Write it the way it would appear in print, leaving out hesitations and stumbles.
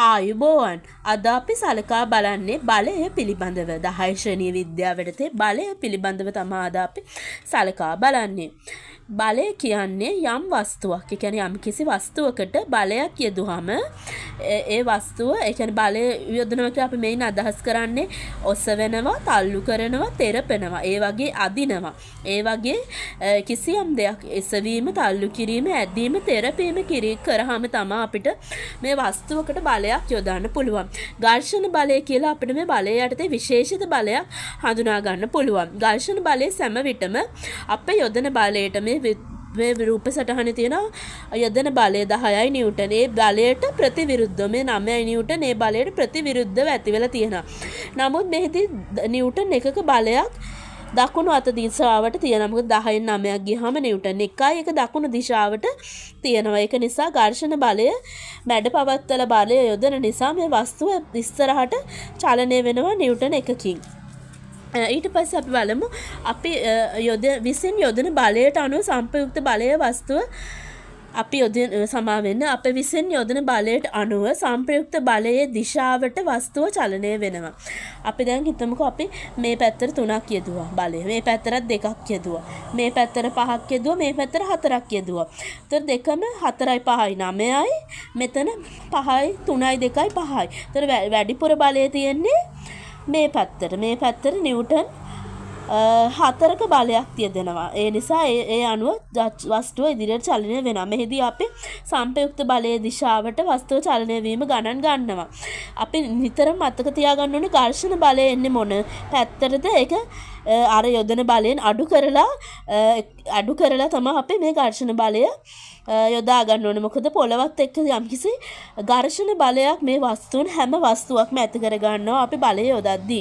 ආයුබෝවන් අද අපි සලකා බලන්නේ බලය පිළිබඳව 10 ශ්‍රේණිය විද්‍යාවට බලය පිළිබඳව තමයි අද අපි සලකා බලන්නේ. බලය කියන්නේ යම් වස්තුවක්. ඒ කියන්නේ යම් කිසි වස්තුවකට බලයක් යෙදුවම ඒ වස්තුව ඒ කියන්නේ බලය යොදනවා කියලා අපි මේන් අදහස් කරන්නේ ඔසවනවා, තල්ලු කරනවා, තෙරපෙනවා. ඒ වගේ අදිනවා. ඒ වගේ කිසියම් දෙයක් එසවීම, තල්ලු කිරීම, ඇදීම, තෙරපීම කරාම තමයි අපිට මේ වස්තුවකට බලයක් යොදන්න පුළුවන්. ඝර්ෂණ බලය කියලා අපිට මේ බලය යටතේ විශේෂිත බලයක් හඳුනා ගන්න පුළුවන්. ඝර්ෂණ බලය සෑම විටම අපේ යොදන බලයට මේ රූප සටහනේ තියෙන යොදන බලය 10යි නිව්ටන්. ඒ බලයට ප්‍රතිවිරුද්ධව මේ 9යි නිව්ටන් ඒ බලයට ප්‍රතිවිරුද්ධව ඇති වෙලා තියෙනවා. නමුත් මෙහිදී නිව්ටන් එකක බලයක් දකුණු අත දිශාවට තියෙනවා. මොකද 10න් 9ක් ගියාම නිව්ටන් 1යි ඒක දකුණු දිශාවට තියෙනවා. ඒක නිසා ඝර්ෂණ බලය මැඩ පවත්තල බලය යොදන නිසා මේ වස්තුව ඉස්සරහට චලනය වෙනවා නිව්ටන් එකකින්. ඊට පස්සේ අපි බලමු අපි විසින් යොදන බලයට අනුව සංප්‍රයුක්ත බලයේ වස්තුව අපි අපේ විසින් යොදන බලයට අනුව සංප්‍රයුක්ත බලයේ දිශාවට වස්තුව චලනය වෙනවා. අපි දැන් හිතමුකෝ අපි මේ පැත්තට 3ක් යෙදුවා බලය. මේ පැත්තට 2ක් යෙදුවා. මේ පැත්තට 5ක් යෙදුවා. මේ පැත්තට 4ක් යෙදුවා. ඒතර දෙකම 4යි 5යි 9යි. මෙතන 5යි 3යි 2යි 5යි. ඒතර වැඩිපුර බලය තියෙන්නේ මේ පැත්තට නිව්ටන් 4ක බලයක් තියදෙනවා. ඒ නිසා ඒ අනුව වස්තුව ඉදිරියට චලනය වෙනවා. මෙහිදී අපි සංප්‍රයුක්ත බලයේ දිශාවට වස්තුව චලනය වීම ගණන් ගන්නවා. අපි නිතරම මතක තියාගන්න ඕනේ ඝර්ෂණ බලය එන්නේ මොන පැත්තටද? ඒක අර යොදන බලයෙන් අඩු කරලා තමයි අපි මේ ඝර්ෂණ බලය යොදා ගන්න ඕනේ. මොකද පොළවත් එක්ක යම්කිසි ඝර්ෂණ බලයක් මේ වස්තුන් හැම වස්තුවක්ම ඇති කර ගන්නවා අපි බලය යොදද්දී.